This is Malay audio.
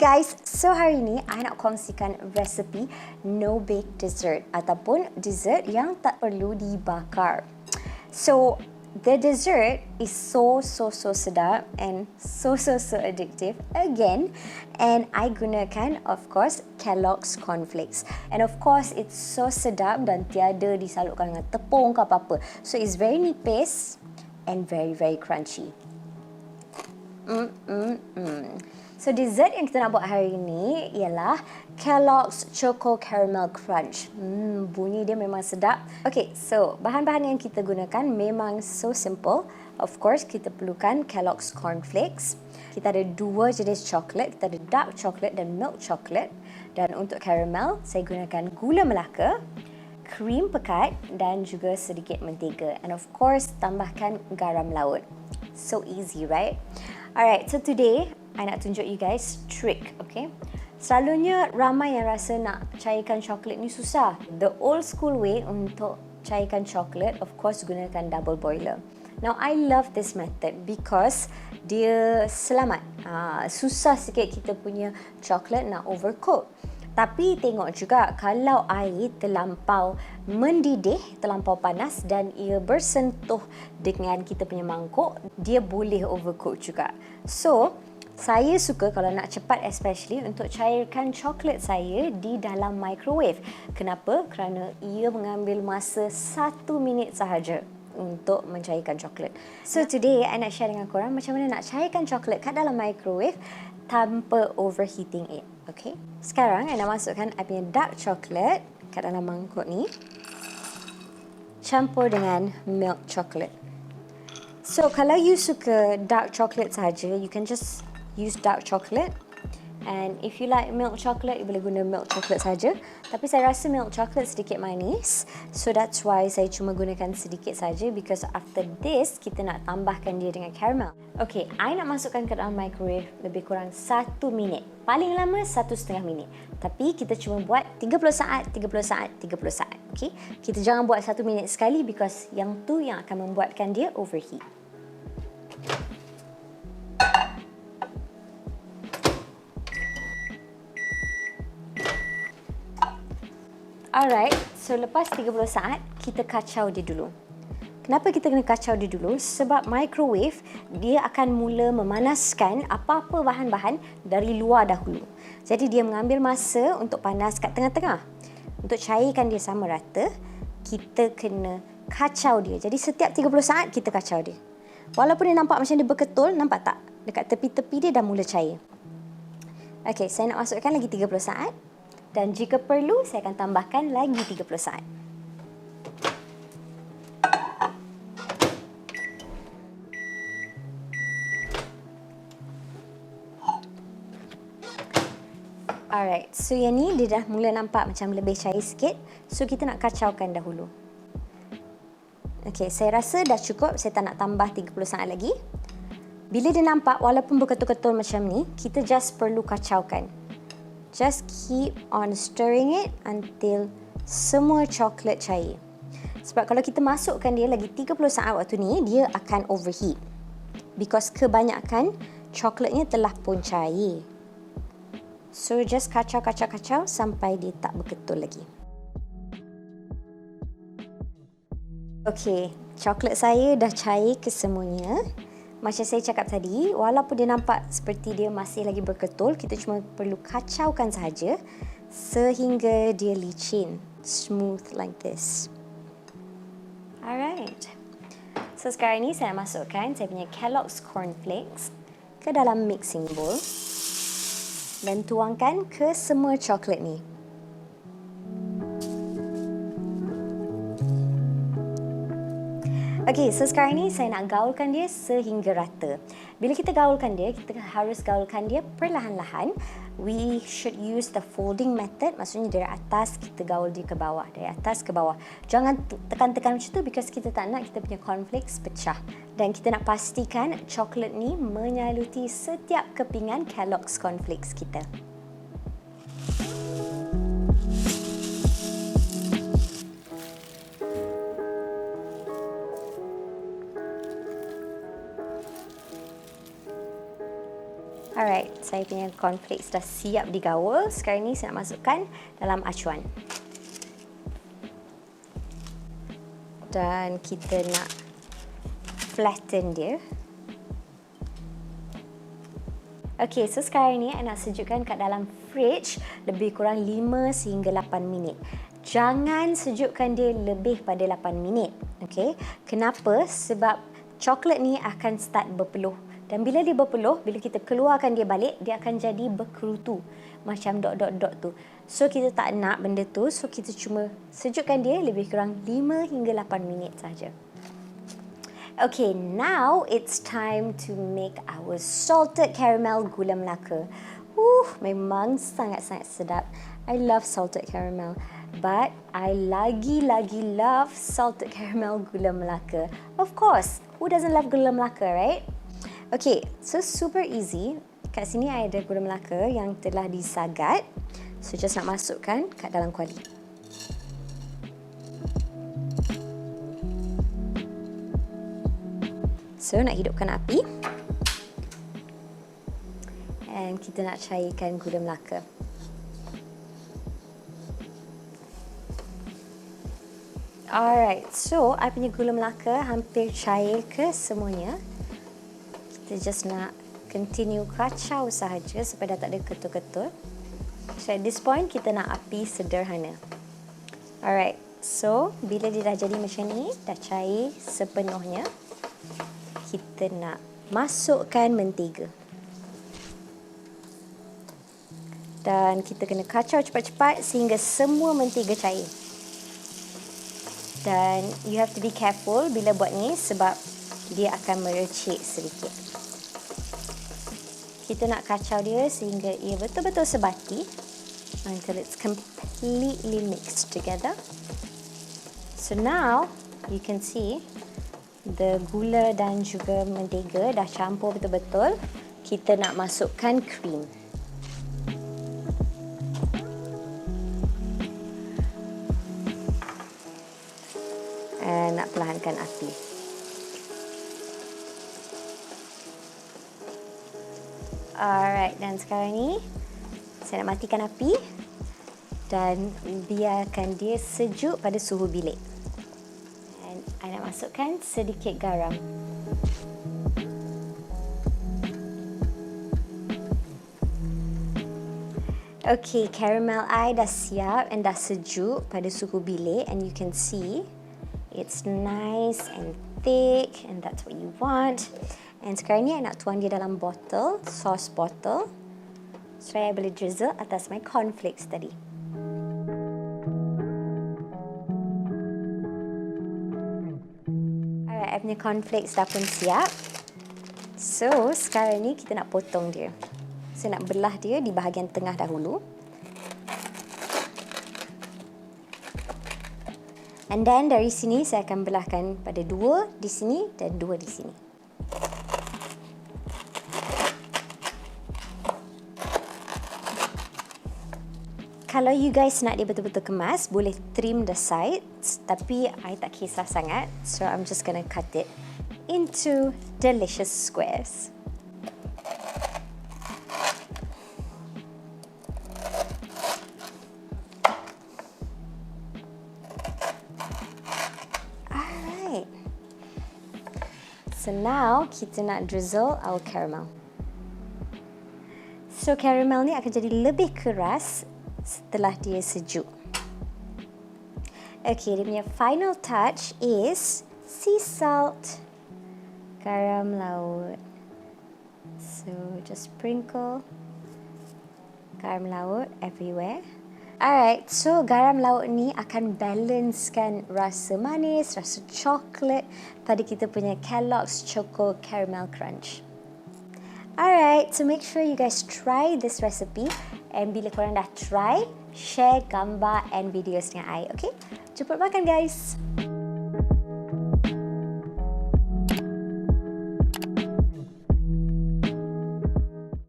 guys, so hari ni I nak kongsikan resepi no bake dessert ataupun dessert yang tak perlu dibakar. So the dessert is so sedap and so addictive again, and I gunakan of course Kellogg's cornflakes, and of course it's so sedap dan tiada disalutkan dengan tepung ke apa-apa, so it's very nipis and very crunchy. So dessert yang kita nak buat hari ini ialah Kellogg's Choco Caramel Crunch. Bunyi dia memang sedap. Okay, so bahan-bahan yang kita gunakan memang so simple. Of course, kita perlukan Kellogg's cornflakes. Kita ada dua jenis coklat. Kita ada dark chocolate dan milk chocolate. Dan untuk caramel, saya gunakan gula Melaka, krim pekat dan juga sedikit mentega. And of course, tambahkan garam laut. So easy, right? Alright, so today I nak tunjuk you guys trick, okay? Selalunya ramai yang rasa nak cairkan coklat ni susah. The old school way untuk cairkan coklat, of course, gunakan double boiler. Now, I love this method because dia selamat. Susah sikit kita punya coklat nak overcook. Tapi tengok juga kalau air terlampau mendidih, terlampau panas dan ia bersentuh dengan kita punya mangkuk, dia boleh overcook juga. So, saya suka kalau nak cepat especially untuk cairkan coklat saya di dalam microwave. Kenapa? Kerana ia mengambil masa 1 minit sahaja untuk mencairkan coklat. So today, I nak share dengan korang macam mana nak cairkan coklat kat dalam microwave tanpa overheating it. Okay? Sekarang, I nak masukkan I punya dark chocolate kat dalam mangkuk ni. Campur dengan milk chocolate. So, kalau you suka dark chocolate saja, you can just use dark chocolate. And if you like milk chocolate, you boleh guna milk chocolate saja. Tapi saya rasa milk chocolate sedikit manis. So that's why saya cuma gunakan sedikit saja, because after this, kita nak tambahkan dia dengan caramel. Okay, I nak masukkan ke dalam microwave lebih kurang 1 minit. Paling lama 1,5 minit. Tapi kita cuma buat 30 saat. Okay? Kita jangan buat 1 minit sekali because yang tu yang akan membuatkan dia overheat. Alright, so lepas 30 saat, kita kacau dia dulu. Kenapa kita kena kacau dia dulu? Sebab microwave, dia akan mula memanaskan apa-apa bahan-bahan dari luar dahulu. Jadi dia mengambil masa untuk panas kat tengah-tengah. Untuk cairkan dia sama rata, kita kena kacau dia. Jadi setiap 30 saat, kita kacau dia. Walaupun dia nampak macam dia berketul, nampak tak? Dekat tepi-tepi dia dah mula cair. Okey, saya nak masukkan lagi 30 saat. Dan jika perlu, saya akan tambahkan lagi 30 saat. Alright, so yang ni dia dah mula nampak macam lebih cair sikit. So kita nak kacaukan dahulu. Okay, saya rasa dah cukup. Saya tak nak tambah 30 saat lagi. Bila dia nampak walaupun berketul-ketul macam ni, kita just perlu kacaukan. Just keep on stirring it until semua coklat cair. Sebab kalau kita masukkan dia lagi 30 saat waktu ni, dia akan overheat. Because kebanyakan coklatnya telah pun cair. So just kacau sampai dia tak berketul lagi. Okay, coklat saya dah cair kesemuanya. Macam saya cakap tadi, walaupun dia nampak seperti dia masih lagi berketul, kita cuma perlu kacaukan sahaja sehingga dia licin, smooth like this. Alright. So sekarang ni saya masukkan saya punya Kellogg's cornflakes ke dalam mixing bowl dan tuangkan ke semua coklat ni. Okey, so sekarang ni saya nak gaulkan dia sehingga rata. Bila kita gaulkan dia, kita harus gaulkan dia perlahan-lahan. We should use the folding method, maksudnya dari atas kita gaul dia ke bawah, dari atas ke bawah. Jangan tekan-tekan macam tu because kita tak nak kita punya cornflakes pecah. Dan kita nak pastikan coklat ni menyaluti setiap kepingan Kellogg's cornflakes kita. Alright, saya punya cornflakes dah siap digaul. Sekarang ni saya nak masukkan dalam acuan. Dan kita nak flatten dia. Okey, so sekarang ni I nak sejukkan kat dalam fridge lebih kurang 5 sehingga 8 minit. Jangan sejukkan dia lebih pada 8 minit. Okey, kenapa? Sebab coklat ni akan start berpeluh. Dan bila dia berpeluh, bila kita keluarkan dia balik, dia akan jadi berkerutu. Macam dot-dot-dot tu. So, kita tak nak benda tu. So, kita cuma sejukkan dia lebih kurang 5 hingga 8 minit saja. Okay, now it's time to make our salted caramel gula melaka. Memang sangat-sangat sedap. I love salted caramel. But I lagi-lagi love salted caramel gula melaka. Of course, who doesn't love gula melaka, right? Okay, so super easy. Kat sini I ada gula melaka yang telah disagat. So just nak masukkan kat dalam kuali. So nak hidupkan api. And kita nak cairkan gula melaka. Alright, so I punya gula melaka hampir cair ke semuanya. Kita just nak continue kacau sahaja supaya dah tak ada ketul-ketul. So at this point kita nak api sederhana. Alright, so bila dia dah jadi macam ni, dah cair sepenuhnya, kita nak masukkan mentega. Dan kita kena kacau cepat-cepat sehingga semua mentega cair. Dan you have to be careful bila buat ni sebab dia akan merecik sedikit. Kita nak kacau dia sehingga ia betul-betul sebati until it's completely mixed together. So now you can see the gula dan juga mentega dah campur betul-betul. Kita nak masukkan krim. And nak perlahankan api. Alright, dan sekarang ni saya nak matikan api dan biarkan dia sejuk pada suhu bilik. Dan saya nak masukkan sedikit garam. Okay, caramel I dah siap and dah sejuk pada suhu bilik, and you can see it's nice and thick and that's what you want. And sekarang ni I nak tuang dia dalam botol, sauce botol, supaya I boleh drizzle atas my cornflakes tadi. Alright, I punya cornflakes dah pun siap. So, sekarang ni kita nak potong dia. Saya nak belah dia di bahagian tengah dahulu. And then dari sini saya akan belahkan pada 2 di sini dan 2 di sini. Kalau you guys nak dia betul-betul kemas, boleh trim the sides. Tapi I tak kisah sangat. So I'm just gonna cut it into delicious squares. Alright. So now kita nak drizzle our caramel. So caramel ni akan jadi lebih keras setelah dia sejuk. Okay, dia punya final touch is sea salt, garam laut. So just sprinkle garam laut everywhere. Alright, so garam laut ni akan balancekan rasa manis, rasa coklat pada kita punya Kellogg's Choco Caramel Crunch. Alright, so make sure you guys try this recipe. And bila korang dah try, share gambar and videos dengan I, okay? Jemput makan guys!